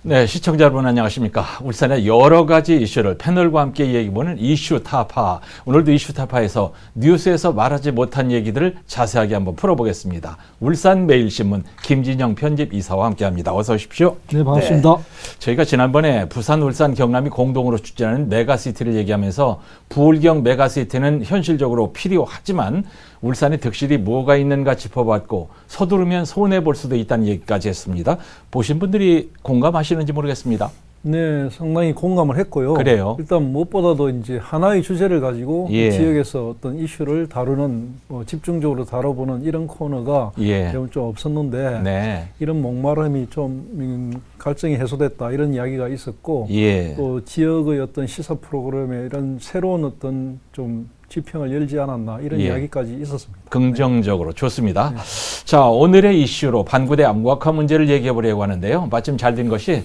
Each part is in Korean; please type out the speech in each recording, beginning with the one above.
네, 시청자 여러분 안녕하십니까. 울산의 여러 가지 이슈를 패널과 함께 얘기해보는 이슈 타파. 오늘도 이슈 타파에서 뉴스에서 말하지 못한 얘기들을 자세하게 한번 풀어보겠습니다. 울산매일신문 김진영 편집이사와 함께합니다. 어서 오십시오. 네, 반갑습니다. 네, 저희가 지난번에 부산, 울산, 경남이 공동으로 추진하는 메가시티를 얘기하면서 부울경 메가시티는 현실적으로 필요하지만 울산의 득실이 뭐가 있는가 짚어봤고 서두르면 손해볼 수도 있다는 얘기까지 했습니다. 보신 분들이 공감하시는지 모르겠습니다. 네, 상당히 공감을 했고요. 그래요. 일단 무엇보다도 이제 하나의 주제를 가지고 예. 지역에서 어떤 이슈를 다루는 집중적으로 다뤄보는 이런 코너가 예. 좀 없었는데 네. 이런 목마름이 좀 갈증이 해소됐다 이런 이야기가 있었고 예. 또 지역의 어떤 시사 프로그램에 이런 새로운 어떤 좀 지평을 열지 않았나 이런 예. 이야기까지 있었습니다. 긍정적으로 좋습니다. 네. 자, 오늘의 이슈로 반구대 암각화 문제를 얘기해 보려고 하는데요. 마침 잘 된 것이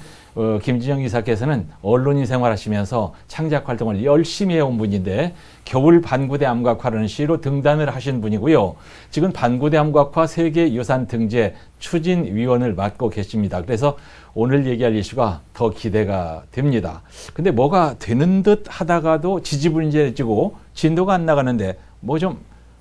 김진영 이사께서는 언론인 생활하시면서 창작 활동을 열심히 해온 분인데 겨울 반구대 암각화라는 시로 등단을 하신 분이고요. 지금 반구대 암각화 세계유산 등재 추진위원을 맡고 계십니다. 그래서 오늘 얘기할 이슈가 더 기대가 됩니다. 근데 뭐가 되는 듯 하다가도 지지부진해지고 진도가 안 나가는데 뭐 좀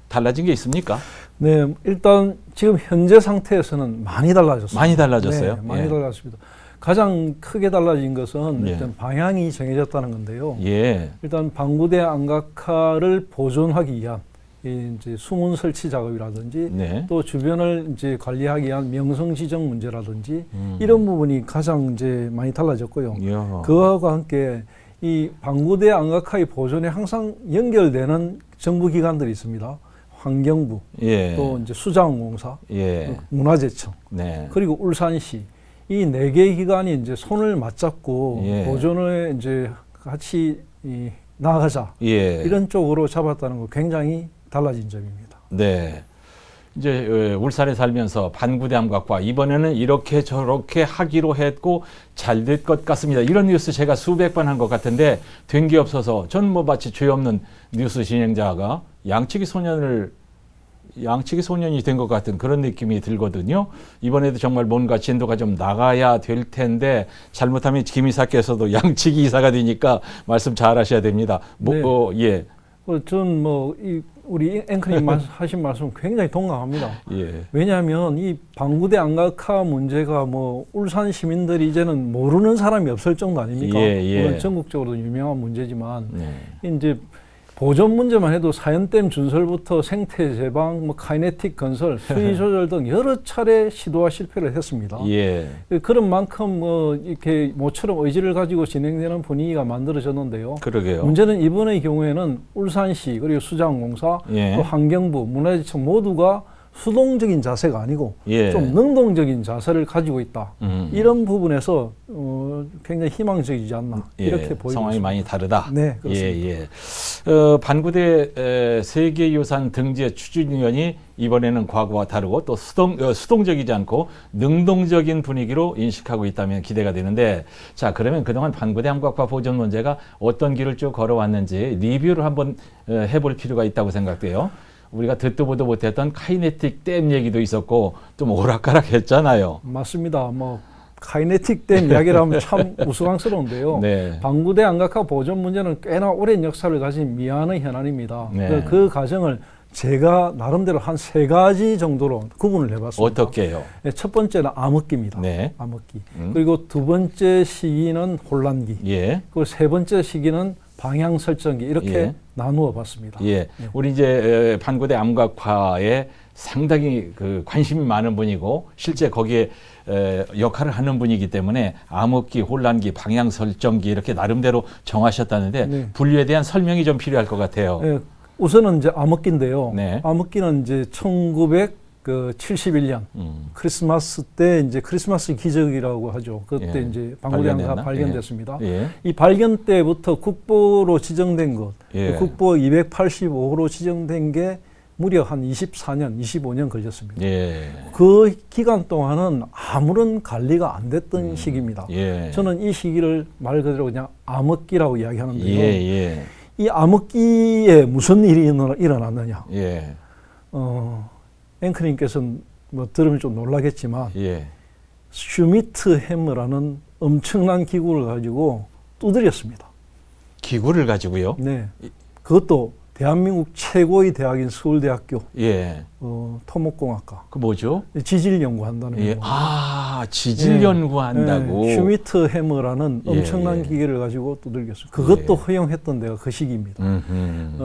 달라진 게 있습니까? 네, 일단 지금 현재 상태에서는 많이 달라졌습니다. 많이 달라졌어요? 네, 많이 예. 달라졌습니다. 가장 크게 달라진 것은 예. 일단 방향이 정해졌다는 건데요. 예. 일단 방구대 안각화를 보존하기 위한 이제 수문 설치 작업이라든지 네. 또 주변을 이제 관리하기 위한 명성 지정 문제라든지 이런 부분이 가장 이제 많이 달라졌고요. 이야. 그와 함께 이 방구대 안각화의 보존에 항상 연결되는 정부 기관들이 있습니다. 환경부, 예. 또 이제 수자원공사, 예. 문화재청, 네. 그리고 울산시 이 네 개 기관이 이제 손을 맞잡고 예. 보존을 이제 같이 나아가자 예. 이런 쪽으로 잡았다는 거 굉장히 달라진 점입니다. 네. 이제 울산에 살면서 반구대 암각화 이번에는 이렇게 저렇게 하기로 했고 잘 될 것 같습니다. 이런 뉴스 제가 수백 번 한 것 같은데 된 게 없어서 전 뭐 마치 죄 없는 뉴스 진행자가 양치기 소년이 된 것 같은 그런 느낌이 들거든요. 이번에도 정말 뭔가 진도가 좀 나가야 될 텐데 잘못하면 김 이사께서도 양치기 이사가 되니까 말씀 잘 하셔야 됩니다. 네. 예. 전 우리 앵커님 하신 말씀 굉장히 동감합니다. 예. 왜냐하면 이 방구대 안각화 문제가 뭐 울산 시민들이 이제는 모르는 사람이 없을 정도 아닙니까? 예, 예. 물론 전국적으로 유명한 문제지만 네. 이제 보존 문제만 해도 사연댐 준설부터 생태 제방, 뭐 카이네틱 건설, 수위 조절 등 여러 차례 시도와 실패를 했습니다. 예. 그런 만큼 뭐 이렇게 모처럼 의지를 가지고 진행되는 분위기가 만들어졌는데요. 그러게요. 문제는 이번의 경우에는 울산시 그리고 수자원공사, 예. 또 환경부, 문화재청 모두가 수동적인 자세가 아니고 예. 좀 능동적인 자세를 가지고 있다. 이런 부분에서 굉장히 희망적이지 않나 이렇게 보이고 상황이 있습니다. 많이 다르다. 네, 그렇습니다. 예. 반구대 세계유산 등재 추진위원이 이번에는 과거와 다르고 또 수동적이지 않고 능동적인 분위기로 인식하고 있다면 기대가 되는데, 자, 그러면 그동안 반구대 암각화 보존 문제가 어떤 길을 쭉 걸어왔는지 리뷰를 한번 해볼 필요가 있다고 생각돼요. 우리가 듣도 보도 못했던 카이네틱 댐 얘기도 있었고 좀 오락가락했잖아요. 맞습니다. 뭐 카이네틱 댐 이야기라면 참 우스꽝스러운데요. 네. 방구대 안각화 보존 문제는 꽤나 오랜 역사를 가진 미안의 현안입니다. 네. 그 과정을 제가 나름대로 한 3가지 정도로 구분을 해봤습니다. 어떻게요? 첫 번째는 암흑기입니다. 네. 암흑기. 그리고 두 번째 시기는 혼란기. 예. 그리고 세 번째 시기는 방향 설정기 이렇게 예. 나누어 봤습니다. 예. 우리 이제 반구대 암각화에 상당히 그 관심이 많은 분이고 실제 거기에 역할을 하는 분이기 때문에 암흑기, 혼란기, 방향 설정기 이렇게 나름대로 정하셨다는데 네. 분류에 대한 설명이 좀 필요할 것 같아요. 예, 우선은 이제 암흑기인데요. 네. 암흑기는 이제 1971년 크리스마스 때 이제 크리스마스 기적이라고 하죠. 그때 예. 이제 방구대 암각화 발견됐나? 발견됐습니다. 예. 이 발견 때부터 국보로 지정된 것, 예. 국보 285호로 지정된 게 무려 한 24년, 25년 걸렸습니다. 예. 그 기간 동안은 아무런 관리가 안 됐던 시기입니다. 예. 저는 이 시기를 말 그대로 그냥 암흑기라고 이야기하는데요. 예. 이 암흑기에 무슨 일이 일어났느냐? 예. 앵커님께서는 뭐 들으면 좀 놀라겠지만 예. 슈미트 해머라는 엄청난 기구를 가지고 두드렸습니다. 기구를 가지고요. 네, 그것도 대한민국 최고의 대학인 서울대학교 예. 토목공학과 그 뭐죠? 지질 연구한다는 예. 거. 아, 지질 연구한다고. 슈미트 해머라는 예, 엄청난 예. 기계를 가지고 두들겼어요. 그것도 허용했던 데가 그 시기입니다.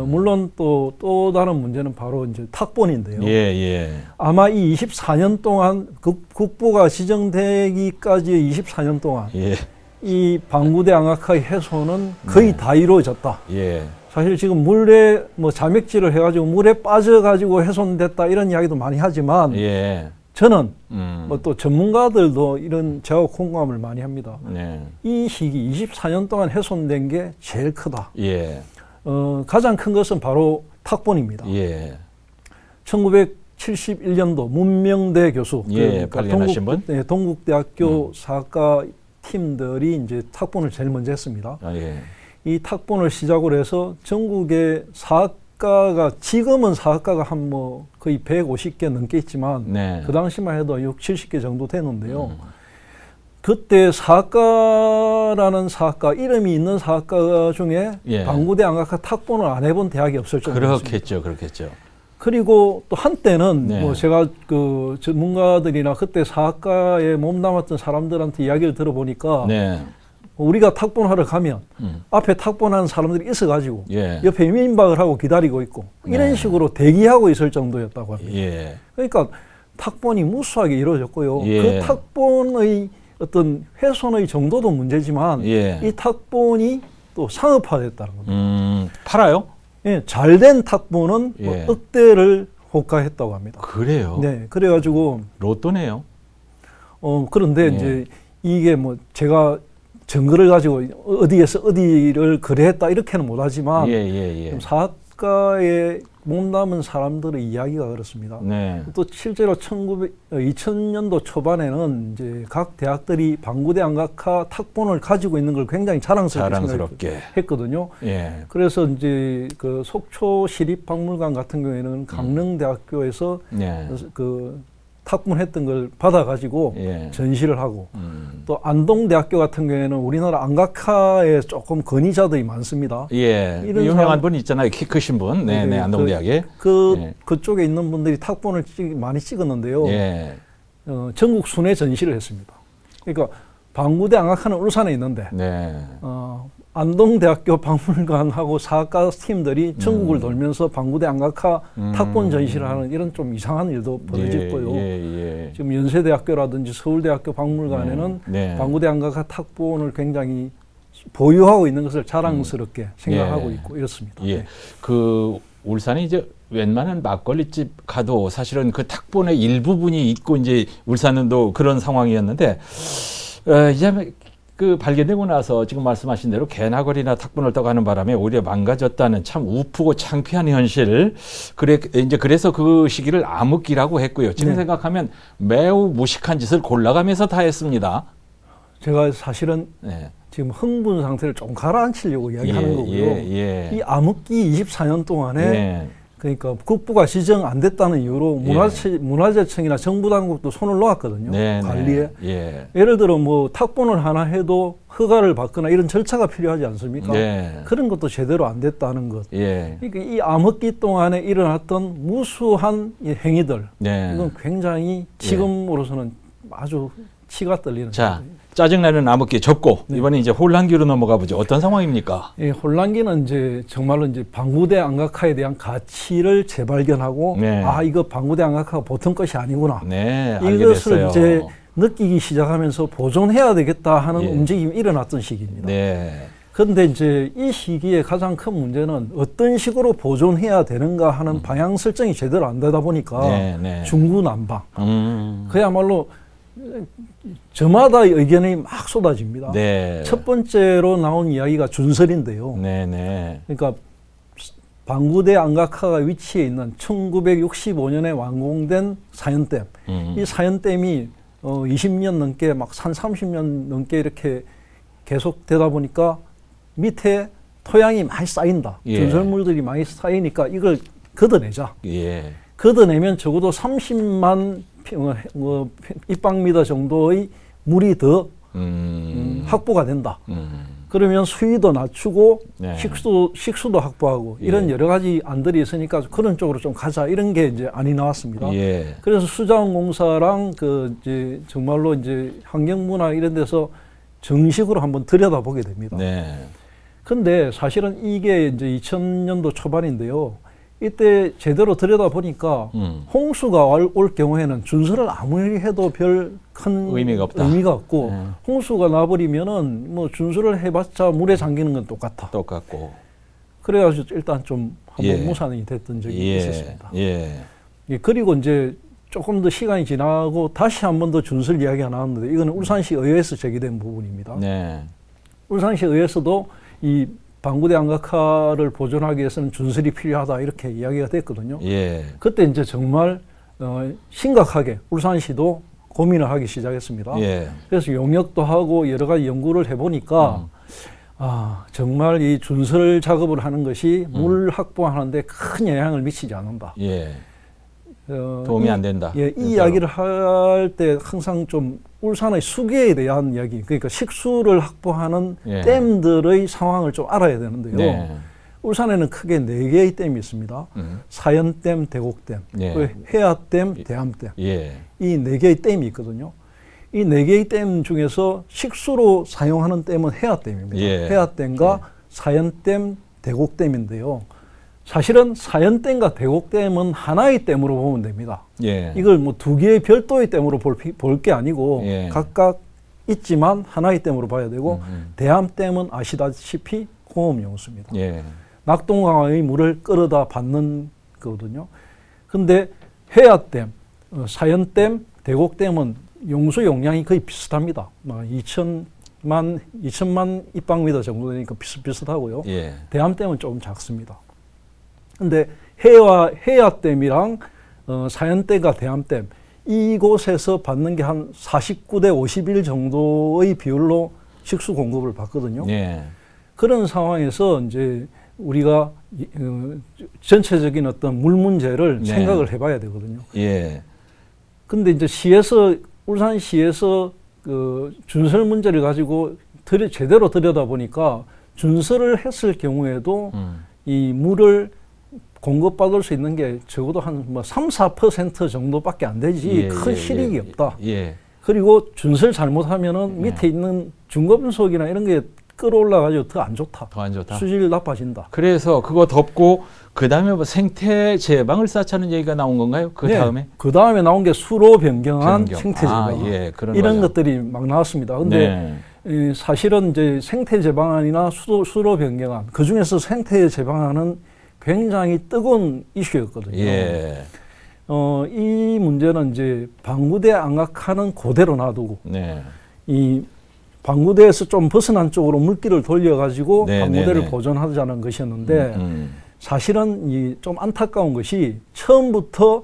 물론 또 다른 문제는 바로 이제 탁본인데요. 예, 예. 아마 이 24년 동안 국보가 지정되기까지의 24년 동안 예. 이 방구대 양악화의 해소는 거의 다 이루어졌다. 예. 사실 지금 물에 뭐 자맥질을 해가지고 물에 빠져가지고 훼손됐다 이런 이야기도 많이 하지만 예. 저는 뭐 또 전문가들도 이런 제가 공감을 많이 합니다. 네. 이 시기 24년 동안 훼손된 게 제일 크다. 예. 가장 큰 것은 바로 탁본입니다. 예. 1971년도 문명대 교수, 예, 발견하신 분? 네, 동국대학교 사학과 팀들이 이제 탁본을 제일 먼저 했습니다. 아, 예. 이 탁본을 시작으로 해서 전국의 사학과가 지금은 사학과가 한 뭐 거의 150개 넘게 있지만 네. 그 당시만 해도 60, 70개 정도 되는데요. 그때 사학과라는 사학과 이름이 있는 사학과 중에 예. 방구대 양악화 탁본을 안 해본 대학이 없을 정도였습니다. 그렇겠죠, 그렇겠죠. 그리고 또 한때는 네. 뭐 제가 그 전문가들이나 그때 사학과에 몸담았던 사람들한테 이야기를 들어보니까 네. 우리가 탁본하러 가면 앞에 탁본하는 사람들이 있어가지고 예. 옆에 민박을 하고 기다리고 있고 이런 네. 식으로 대기하고 있을 정도였다고 합니다. 예. 그러니까 탁본이 무수하게 이루어졌고요. 예. 그 탁본의 어떤 훼손의 정도도 문제지만 예. 이 탁본이 또 상업화됐다는 겁니다. 팔아요? 예, 잘된 탁본은 예. 뭐 억대를 호가했다고 합니다. 그래요? 네, 그래가지고 로또네요. 그런데 예. 이제 이게 뭐 제가 증거를 가지고 어디에서 어디를 거래했다 이렇게는 못하지만 예, 예, 예. 사학과에 몸담은 사람들의 이야기가 그렇습니다. 네. 또 실제로 2000년도 초반에는 이제 각 대학들이 방구대 양악화 탁본을 가지고 있는 걸 굉장히 자랑스럽게 생각했거든요. 예. 그래서 이제 그 속초 시립박물관 같은 경우에는 강릉대학교에서 네. 그 탁본했던 걸 받아가지고 예. 전시를 하고 또 안동대학교 같은 경우에는 우리나라 안각화에 조금 권위자들이 많습니다. 예. 이런 유명한 사람- 분 있잖아요. 키 크신 분. 네, 네. 네, 안동대학에. 예. 그쪽에 있는 분들이 탁본을 많이 찍었는데요. 예. 전국 순회 전시를 했습니다. 그러니까 방구대 안각화는 울산에 있는데 네. 안동대학교 박물관하고 사학과 팀들이 전국을 돌면서 방구대 안각화 탁본 전시를 하는 이런 좀 이상한 일도 벌어졌고요. 예, 예. 지금 연세대학교라든지 서울대학교 박물관에는 네. 방구대 안각화 탁본을 굉장히 보유하고 있는 것을 자랑스럽게 생각하고 예. 있고 이렇습니다. 예. 네. 그 울산에 이제 웬만한 막걸리집 가도 사실은 그 탁본의 일부분이 있고 이제 울산은 또 그런 상황이었는데 이제 그 발견되고 나서 지금 말씀하신 대로 개나거리나 탁본을 떠가는 바람에 오히려 망가졌다는 참 우프고 창피한 현실. 그래서 그 시기를 암흑기라고 했고요. 지금 네. 생각하면 매우 무식한 짓을 골라가면서 다 했습니다. 제가 사실은 네. 지금 흥분 상태를 좀 가라앉히려고 이야기하는 거고요. 예. 이 암흑기 24년 동안에 예. 그러니까 국부가 지정 안 됐다는 이유로 문화재청이나 정부 당국도 손을 놓았거든요. 네, 관리에. 네. 예. 예를 들어 뭐 탁본을 하나 해도 허가를 받거나 이런 절차가 필요하지 않습니까? 네. 그런 것도 제대로 안 됐다는 것. 예. 그러니까 이 암흑기 동안에 일어났던 무수한 이 행위들. 네. 이건 굉장히 지금으로서는 아주 치가 떨리는. 자, 거예요. 짜증나는 암흑기 접고 네. 이번에 이제 혼란기로 넘어가 보죠. 어떤 상황입니까? 예, 혼란기는 이제 정말로 이제 방구대 안각화에 대한 가치를 재발견하고 네. 아 이거 방구대 안각화가 보통 것이 아니구나. 네, 알게 이것을 됐어요. 이제 느끼기 시작하면서 보존해야 되겠다 하는 예. 움직임이 일어났던 시기입니다. 네. 그런데 이제 이 시기에 가장 큰 문제는 어떤 식으로 보존해야 되는가 하는 방향 설정이 제대로 안 되다 보니까 네. 중구난방. 그야말로 저마다의 의견이 막 쏟아집니다. 네. 첫 번째로 나온 이야기가 준설인데요. 네. 그러니까 방구대 안각화가 위치해 있는 1965년에 완공된 사연댐. 이 사연댐이 20년 넘게 막 한 30년 넘게 이렇게 계속 되다 보니까 밑에 토양이 많이 쌓인다. 예. 준설물들이 많이 쌓이니까 이걸 걷어내자. 예. 걷어내면 적어도 30만 입방미터 정도의 물이 더 확보가 된다. 그러면 수위도 낮추고 네. 식수도 확보하고 이런 여러 가지 안들이 있으니까 그런 쪽으로 좀 가자 이런 게 이제 안이 나왔습니다. 예. 그래서 수자원공사랑 이제 정말로 이제 환경부나 이런 데서 정식으로 한번 들여다보게 됩니다. 네. 근데 사실은 이게 이제 2000년도 초반인데요. 이때 제대로 들여다보니까 홍수가 올 경우에는 준설을 아무리 해도 별 큰 의미가 없다. 의미가 없고 네. 홍수가 나버리면은 뭐 준설을 해봤자 물에 잠기는 건 똑같아. 똑같고. 그래가지고 일단 좀 한번 예. 무산이 됐던 적이 예. 있었습니다. 예. 예, 그리고 이제 조금 더 시간이 지나고 다시 한 번 더 준설 이야기가 나왔는데 이거는 울산시 의회에서 제기된 부분입니다. 네. 울산시 의회에서도 이 방구대 안각화를 보존하기 위해서는 준설이 필요하다 이렇게 이야기가 됐거든요. 예. 그때 이제 정말 심각하게 울산시도 고민을 하기 시작했습니다. 예. 그래서 용역도 하고 여러 가지 연구를 해보니까 정말 이 준설 작업을 하는 것이 물 확보하는데 큰 영향을 미치지 않는다. 예. 도움이 안 된다. 예, 이 이야기를 할 때 항상 좀 울산의 수계에 대한 이야기, 그러니까 식수를 확보하는 예. 댐들의 상황을 좀 알아야 되는데요. 네. 울산에는 크게 4개의 댐이 있습니다. 사연댐, 대곡댐, 예. 그리고 해안댐, 대암댐. 예. 이 4개의 댐이 있거든요. 이 4개의 댐 중에서 식수로 사용하는 댐은 해안댐입니다. 예. 해안댐과 사연댐, 대곡댐인데요. 사실은 사연댐과 대곡댐은 하나의 댐으로 보면 됩니다. 예. 이걸 뭐 2개의 별도의 댐으로 볼 게 아니고 예. 각각 있지만 하나의 댐으로 봐야 되고 대암댐은 아시다시피 공업용수입니다. 예. 낙동강의 물을 끌어다 받는 거거든요. 근데 해안댐, 사연댐, 대곡댐은 용수 용량이 거의 비슷합니다. 2천만 입방미터 정도 되니까 비슷하고요. 예. 대암댐은 조금 작습니다. 근데 해안댐이랑 사연댐과 대암댐 이곳에서 받는 게 한 49대 51 정도의 비율로 식수 공급을 받거든요. 예. 그런 상황에서 이제 우리가 전체적인 어떤 물 문제를 네. 생각을 해봐야 되거든요. 예. 근데 이제 울산시에서 그 준설 문제를 가지고 제대로 들여다보니까 준설을 했을 경우에도 이 물을 공급받을 수 있는 게 적어도 한 뭐 3~4% 정도밖에 안 되지 큰 실익이 없다. 예. 그리고 준설 잘못하면은 밑에 있는 중금속이나 이런 게 끌어올라가지고 더 안 좋다. 더 안 좋다. 수질 나빠진다. 그래서 그거 덮고 그 다음에 뭐 생태 제방을 쌓자는 얘기가 나온 건가요? 그 다음에? 그 다음에 나온 게 수로 변경한 생태 제방. 예, 그런 이런 거죠. 것들이 막 나왔습니다. 근데 사실은 이제 생태 제방안이나 수로 변경안 그 중에서 생태 제방안은 굉장히 뜨거운 이슈였거든요. 예. 이 문제는 이제 방구대 안각하는 그대로 놔두고 네. 이 방구대에서 좀 벗어난 쪽으로 물길을 돌려가지고 네, 방구대를 네, 네. 보존하자는 것이었는데 사실은 이 좀 안타까운 것이 처음부터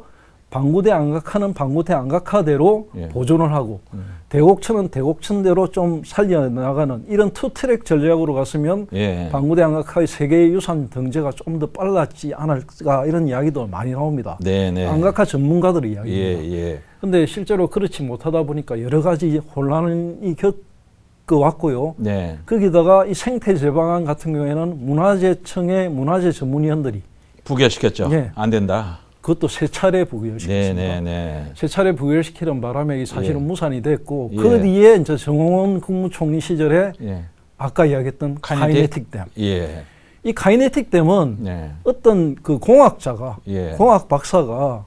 방구대 안각하는 방구대 안각하대로 예. 보존을 하고 대곡천은 대곡천대로 좀 살려나가는 이런 투트랙 전략으로 갔으면 예. 방구대 안각하의 세계의 유산 등재가 좀 더 빨랐지 않을까 이런 이야기도 많이 나옵니다. 네, 네. 안각하 전문가들의 이야기입니다. 예, 예. 근데 실제로 그렇지 못하다 보니까 여러 가지 혼란이 겪어왔고요. 네. 거기다가 이 생태 제방안 같은 경우에는 문화재청의 문화재 전문위원들이 부결시켰죠. 예. 안 된다. 그것도 세 차례 네, 부결시켰습니다. 네, 네. 세 차례 부결시키는 바람에 이 사실은 예. 무산이 됐고 예. 그 뒤에 이제 정홍원 국무총리 시절에 예. 아까 이야기했던 카이네틱 댐. 예. 이 카이네틱 댐은 네. 어떤 그 공학자가 예. 공학 박사가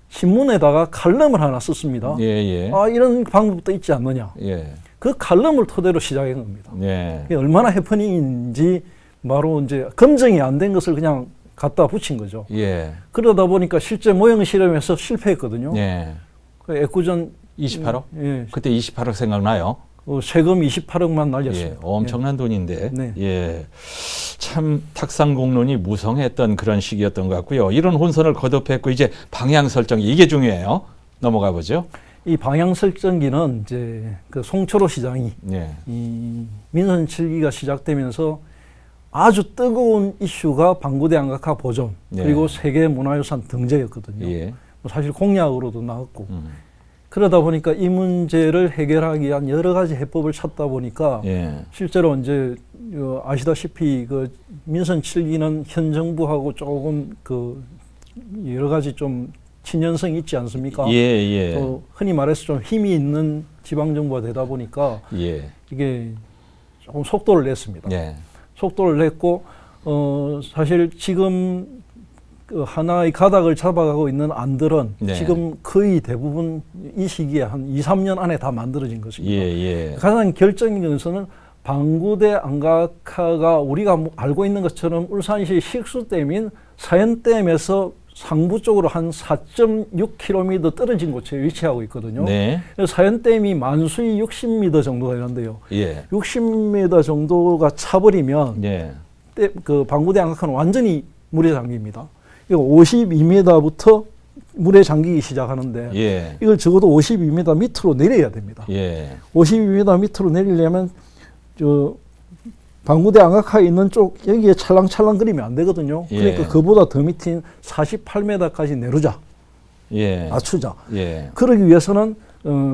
신문에다가 칼럼을 하나 썼습니다. 예, 예. 이런 방법도 있지 않느냐. 예. 그 칼럼을 토대로 시작한 겁니다. 예. 이게 얼마나 해프닝인지 바로 이제 검증이 안 된 것을 그냥 갖다 붙인 거죠. 예. 그러다 보니까 실제 모형 실험에서 실패했거든요. 예. 그 애꿎은 28억? 예, 그때 28억 생각나요? 세금 28억만 날렸어요. 예. 엄청난 돈인데. 네. 예. 참 탁상 공론이 무성했던 그런 시기였던 것 같고요. 이런 혼선을 거듭했고 이제 방향 설정이 이게 중요해요. 넘어가 보죠. 이 방향 설정기는 이제 그 송철호 시장이 예. 이 민선 7기가 시작되면서 아주 뜨거운 이슈가 방구대 안각화 보존 네. 그리고 세계 문화유산 등재였거든요. 예. 사실 공약으로도 나왔고 그러다 보니까 이 문제를 해결하기 위한 여러 가지 해법을 찾다 보니까 예. 실제로 이제 아시다시피 그 민선 7기는 현 정부하고 조금 그 여러 가지 좀 친연성이 있지 않습니까? 예, 예. 또 흔히 말해서 좀 힘이 있는 지방 정부가 되다 보니까 예. 이게 조금 속도를 냈습니다. 예. 속도를 냈고 사실 지금 그 하나의 가닥을 잡아가고 있는 안들은 네. 지금 거의 대부분 이 시기에 한 2, 3년 안에 다 만들어진 것입니다. 예, 예. 가장 결정적인 것은 방구대 안각화가 우리가 알고 있는 것처럼 울산시 식수댐인 사연댐에서 상부 쪽으로 한 4.6km 떨어진 곳에 위치하고 있거든요. 네. 그래서 사연댐이 만수위 60m 정도가 되는데요. 예. 60m 정도가 차버리면 예. 그 방구대 안각화는 완전히 물에 잠깁니다. 이거 52m부터 물에 잠기기 시작하는데 예. 이걸 적어도 52m 밑으로 내려야 됩니다. 예. 52m 밑으로 내리려면 저 방구대 안각화에 있는 쪽 여기에 찰랑찰랑 거리면 안 되거든요. 예. 그러니까 그보다 더 밑인 48m까지 내려자, 예. 낮추자. 예. 그러기 위해서는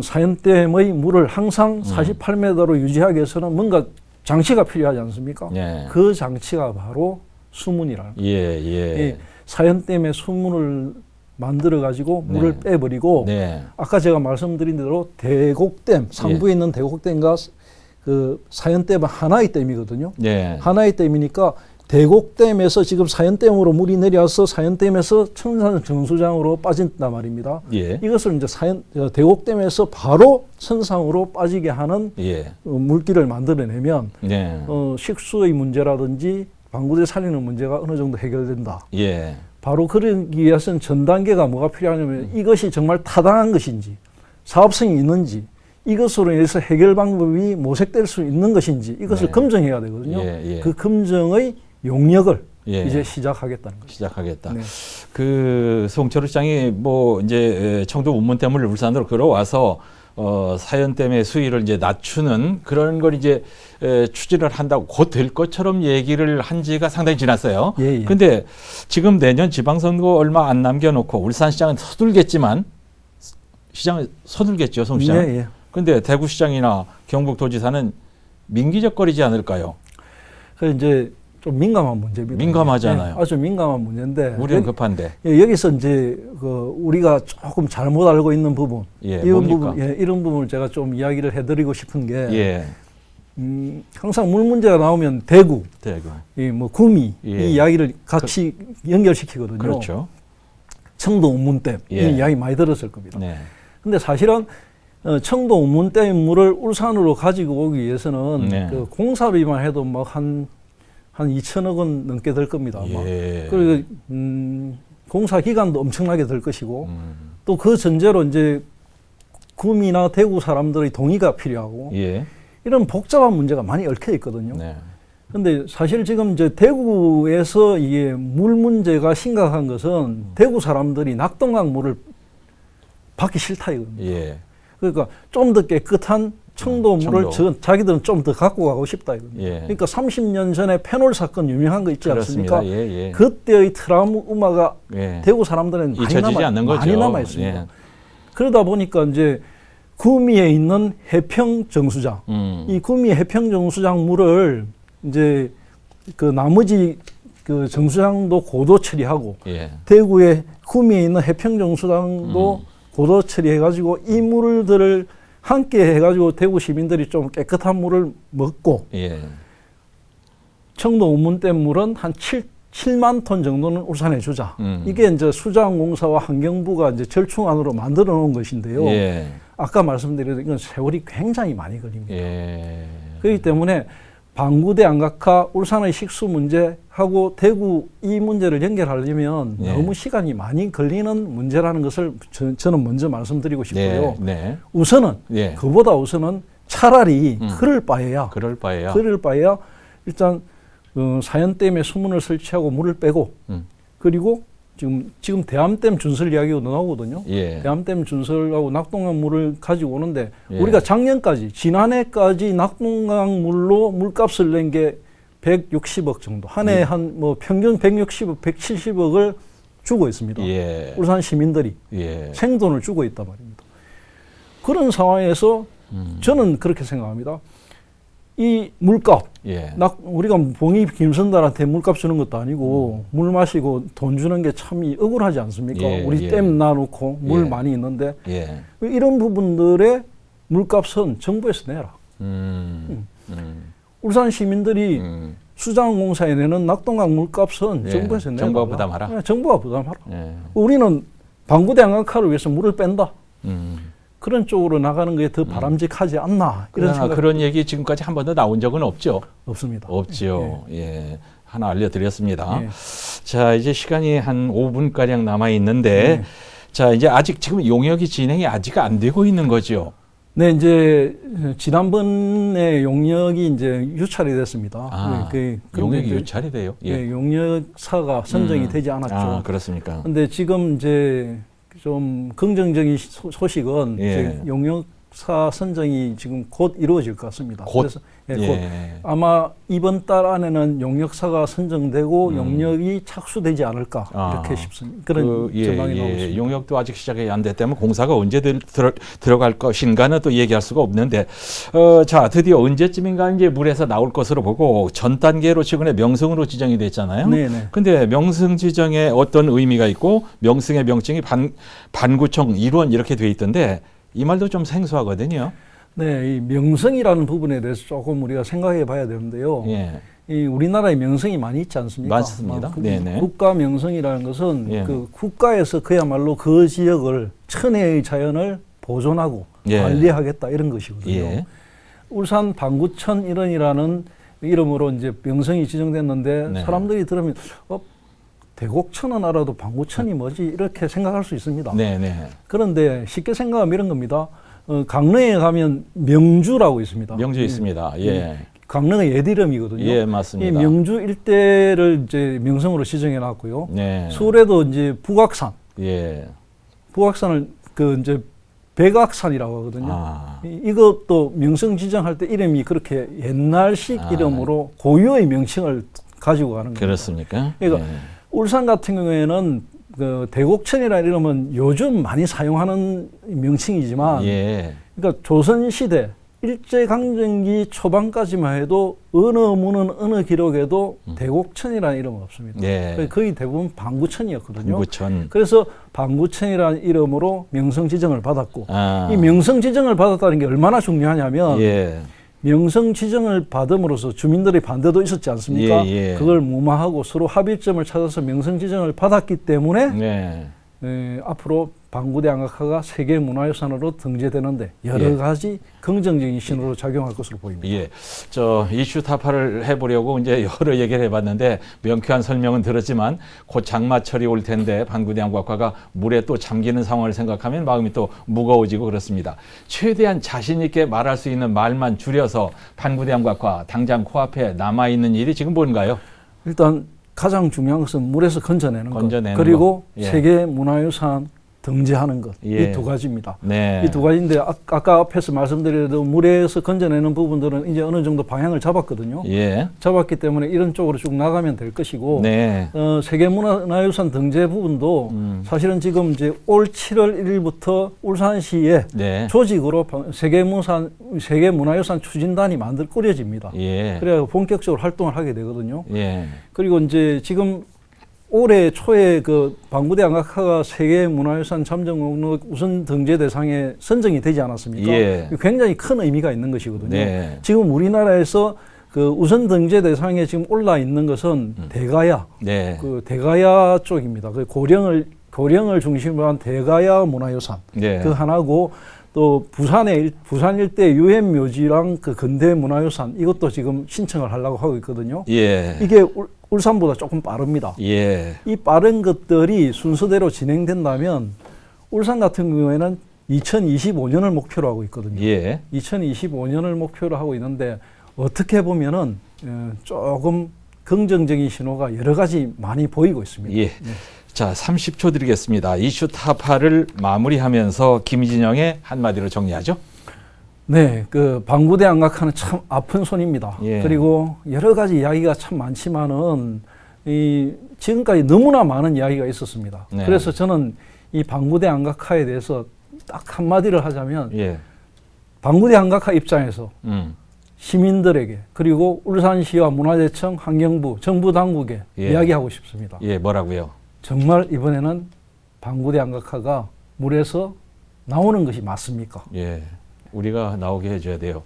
사연댐의 물을 항상 48m로 유지하기 위해서는 뭔가 장치가 필요하지 않습니까? 예. 그 장치가 바로 수문이라는 거예요. 예, 예. 사연댐에 수문을 만들어 가지고 물을 네. 빼버리고 네. 아까 제가 말씀드린 대로 대곡댐 상부에 있는 대곡댐과 그 사연댐은 하나의 댐이거든요. 예. 하나의 댐이니까 대곡댐에서 지금 사연댐으로 물이 내려와서 사연댐에서 천산 정수장으로 빠진단 말입니다. 예. 이것을 이제 대곡댐에서 바로 천상으로 빠지게 하는 예. 물길을 만들어내면 네. 식수의 문제라든지 방구대 살리는 문제가 어느 정도 해결된다. 예. 바로 그러기 위해서는 전 단계가 뭐가 필요하냐면 이것이 정말 타당한 것인지 사업성이 있는지 이것으로 인해서 해결 방법이 모색될 수 있는 것인지 이것을 네. 검증해야 되거든요. 예, 예. 그 검증의 용역을 예. 이제 시작하겠다는 거죠. 시작하겠다. 네. 그 송철우 시장이 뭐 이제 청도 운문댐을 울산으로 끌어와서 사연댐의 수위를 이제 낮추는 그런 걸 이제 추진을 한다고 곧 될 것처럼 얘기를 한 지가 상당히 지났어요. 예, 예. 근데 지금 내년 지방선거 얼마 안 남겨놓고 울산시장은 서둘겠지만 시장은 서둘겠죠, 송 시장. 예, 예. 근데 대구시장이나 경북도지사는 민기적거리지 않을까요? 그 이제 좀 민감한 문제입니다. 민감하잖아요. 네, 아주 민감한 문제인데 우리는 급한데. 여기서 이제 그 우리가 조금 잘못 알고 있는 부분, 예, 이런 뭡니까? 부분, 이런 부분을 제가 좀 이야기를 해드리고 싶은 게 예, 항상 물 문제가 나오면 대구, 대구. 이 뭐 구미 예. 이 이야기를 같이 연결시키거든요. 그렇죠. 청도 운문댐 예. 이 이야기 많이 들었을 겁니다. 네. 근데 사실은 청도 운문댐 물을 울산으로 가지고 오기 위해서는 네. 그 공사비만 해도 막 한 2천억 원 넘게 들 겁니다. 아마. 예. 그리고 공사 기간도 엄청나게 들 것이고 또 그 전제로 이제 구미나 대구 사람들의 동의가 필요하고 예. 이런 복잡한 문제가 많이 얽혀 있거든요. 네. 근데 사실 지금 이제 대구에서 이게 물 문제가 심각한 것은 대구 사람들이 낙동강 물을 받기 싫다 이겁니다. 예. 그러니까 좀 더 깨끗한 청도 물을 청도. 자기들은 좀 더 갖고 가고 싶다 이겁니다. 예. 그러니까 30년 전에 페놀 사건 유명한 거 있지 그렇습니다. 않습니까? 예, 예. 그때의 트라우마가 예. 대구 사람들은 잊혀지지 않는 거죠. 많이 남아 있습니다. 예. 그러다 보니까 이제 구미에 있는 해평 정수장, 이 구미 해평 정수장 물을 이제 그 나머지 그 정수장도 고도 처리하고 예. 대구의 구미에 있는 해평 정수장도 고도 처리해가지고 이 물들을 함께 해가지고 대구 시민들이 좀 깨끗한 물을 먹고 예. 청도 운문댐 물은 한 7만 톤 정도는 울산에 주자. 이게 이제 수자원공사와 환경부가 이제 절충안으로 만들어 놓은 것인데요. 예. 아까 말씀드린 이건 세월이 굉장히 많이 걸립니다. 예. 그렇기 때문에 방구대 안각화, 울산의 식수 문제하고 대구 이 문제를 연결하려면 예. 너무 시간이 많이 걸리는 문제라는 것을 저는 먼저 말씀드리고 싶고요. 네. 네. 우선은 예. 그보다 우선은 차라리 그럴 바에야 그럴 바에야. 일단 사연댐에 수문을 설치하고 물을 빼고 그리고 지금 대암댐 준설 이야기가 나오거든요. 예. 대암댐 준설하고 낙동강 물을 가지고 오는데 예. 우리가 작년까지 지난해까지 낙동강 물로 물값을 낸 게 160억 정도. 한 해 한 뭐 평균 160억, 170억을 주고 있습니다. 예. 울산 시민들이 예. 생돈을 주고 있단 말입니다. 그런 상황에서 저는 그렇게 생각합니다. 이 물값, 예. 우리가 봉이 김선달한테 물값 주는 것도 아니고 물 마시고 돈 주는 게 참 억울하지 않습니까? 예, 우리 예. 댐 놔놓고 물 예. 많이 있는데 예. 이런 부분들의 물값은 정부에서 내라. 울산 시민들이 수자원공사에 내는 낙동강 물값은 예. 정부에서 내라. 정부가 부담하라. 네, 정부가 부담하라. 예. 우리는 방구대 양악화를 위해서 물을 뺀다. 음. 그런 쪽으로 나가는 게 더 바람직하지 않나 이런 그러나 생각 그런 얘기 지금까지 한 번도 나온 적은 없죠. 없습니다. 없죠. 예. 하나 알려드렸습니다. 예. 자, 이제 시간이 한 5분가량 남아 있는데, 자, 이제 아직 지금 용역이 진행이 아직 안 되고 있는 거죠. 네, 이제 지난번에 용역이 이제 유찰이 됐습니다. 아, 네, 용역이 이제, 유찰이 돼요? 예, 용역사가 선정이 되지 않았죠. 아, 그렇습니까? 근데 지금 이제 좀 긍정적인 소식은 예. 이제 용역사 선정이 지금 곧 이루어질 것 같습니다. 곧? 그래서 예, 곧 예. 아마 이번 달 안에는 용역사가 선정되고 용역이 착수되지 않을까 이렇게 싶습니다. 그런 전망이 나오고 있습니다. 용역도 아직 시작이 안 됐다면 공사가 언제 들어갈 것인가는 또 얘기할 수가 없는데, 자, 드디어 언제쯤인가 이제 물에서 나올 것으로 보고 전 단계로 최근에 명성으로 지정이 됐잖아요. 네네. 근데 명성 지정에 어떤 의미가 있고 명성의 명칭이 반구청 일원 이렇게 돼 있던데 이 말도 좀 생소하거든요. 네, 이 명성이라는 부분에 대해서 조금 우리가 생각해 봐야 되는데요. 예. 이 우리나라에 명성이 많이 있지 않습니까? 많습니다. 네네. 국가 명성이라는 것은 예. 그 국가에서 그야말로 그 지역을 천혜의 자연을 보존하고 예. 관리하겠다 이런 것이거든요. 예. 울산 방구천 일원이라는 이름으로 이제 명성이 지정됐는데 네. 사람들이 들으면 대곡천은 알아도 방구천이 뭐지 이렇게 생각할 수 있습니다. 네네. 그런데 쉽게 생각하면 이런 겁니다. 강릉에 가면 명주라고 있습니다. 명주 있습니다. 예. 강릉의 옛 이름이거든요. 예, 이 맞습니다. 명주 일대를 이제 명성으로 지정해 놨고요. 네. 서울에도 이제 북악산, 예. 북악산을 그 이제 백악산이라고 하거든요. 아. 이것도 명성 지정할 때 이름이 그렇게 옛날식 이름으로 고유의 명칭을 가지고 가는 겁니다. 그렇습니까? 그러니까 예. 울산 같은 경우에는 그 대곡천이라는 이름은 요즘 많이 사용하는 명칭이지만, 예. 그러니까 조선 시대 일제강점기 초반까지만 해도 어느 문은 어느 기록에도 대곡천이라는 이름은 없습니다. 예. 거의 대부분 방구천이었거든요. 방구천. 그래서 방구천이라는 이름으로 명성 지정을 받았고, 아. 이 명성 지정을 받았다는 게 얼마나 중요하냐면, 예. 명성 지정을 받음으로써 주민들의 반대도 있었지 않습니까? 예, 예. 그걸 무마하고 서로 합의점을 찾아서 명성 지정을 받았기 때문에 네. 앞으로 방구대 양악화가 세계문화유산으로 등재되는데 여러 예. 가지 긍정적인 신호로 작용할 것으로 보입니다. 예. 저 이슈 타파를 해보려고 이제 여러 얘기를 해봤는데 명쾌한 설명은 들었지만 곧 장마철이 올 텐데 방구대 양악화가 물에 또 잠기는 상황을 생각하면 마음이 또 무거워지고 그렇습니다. 최대한 자신 있게 말할 수 있는 말만 줄여서 방구대 양악화 당장 코앞에 남아 있는 일이 지금 뭔가요? 일단 가장 중요한 것은 물에서 건져내는 것, 거. 그리고 예. 세계문화유산 등재하는 것, 예. 이 두 가지입니다. 네. 이 두 가지인데 아까 앞에서 말씀드려도 물에서 건져내는 부분들은 이제 어느 정도 방향을 잡았거든요. 예. 잡았기 때문에 이런 쪽으로 쭉 나가면 될 것이고, 네. 세계문화유산 등재 부분도 사실은 지금 이제 올 7월 1일부터 울산시에 네. 조직으로 세계문화유산 추진단이 꾸려집니다. 예. 그래야 본격적으로 활동을 하게 되거든요. 예. 그리고 이제 지금 올해 초에 그 방구대 양악화가 세계문화유산 잠정목록 우선 등재 대상에 선정이 되지 않았습니까? 예. 굉장히 큰 의미가 있는 것이거든요. 네. 지금 우리나라에서 그 우선 등재 대상에 지금 올라 있는 것은 대가야, 네. 그 대가야 쪽입니다. 그 고령을 중심으로 한 대가야 문화유산 네. 그 하나고, 또 부산 일대 유엔묘지랑 그 근대 문화유산 이것도 지금 신청을 하려고 하고 있거든요. 예. 이게 울산보다 조금 빠릅니다. 예. 이 빠른 것들이 순서대로 진행된다면 울산 같은 경우에는 2025년을 목표로 하고 있거든요. 예. 2025년을 목표로 하고 있는데 어떻게 보면은 조금 긍정적인 신호가 여러 가지 많이 보이고 있습니다. 예. 자, 30초 드리겠습니다. 이슈 타파를 마무리하면서 김진영의 한마디로 정리하죠. 네, 그 방구대 양악화는 참 아픈 손입니다. 예. 그리고 여러 가지 이야기가 참 많지만은 지금까지 너무나 많은 이야기가 있었습니다. 네. 그래서 저는 이 방구대 양악화에 대해서 딱 한마디를 하자면 예. 방구대 안각화 입장에서 음. 시민들에게 그리고 울산시와 문화재청, 환경부, 정부 당국에 예. 이야기하고 싶습니다. 예, 뭐라고요? 정말 이번에는 방구대 안각화가 물에서 나오는 것이 맞습니까? 예. 우리가 나오게 해줘야 돼요.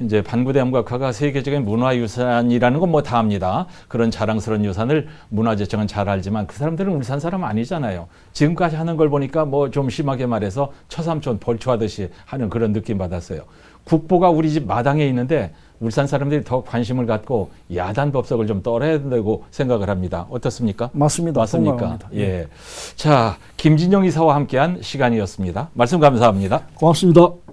이제 반구대 암각화가 세계적인 문화유산이라는 건 뭐 다 압니다. 그런 자랑스러운 유산을 문화재청은 잘 알지만 그 사람들은 울산 사람 아니잖아요. 지금까지 하는 걸 보니까 뭐 좀 심하게 말해서 처삼촌 벌초하듯이 하는 그런 느낌 받았어요. 국보가 우리 집 마당에 있는데 울산 사람들이 더 관심을 갖고 야단 법석을 좀 떨어야 된다고 생각을 합니다. 어떻습니까? 맞습니다. 맞습니까? 공감합니다. 예. 자, 김진영 이사와 함께한 시간이었습니다. 말씀 감사합니다. 고맙습니다.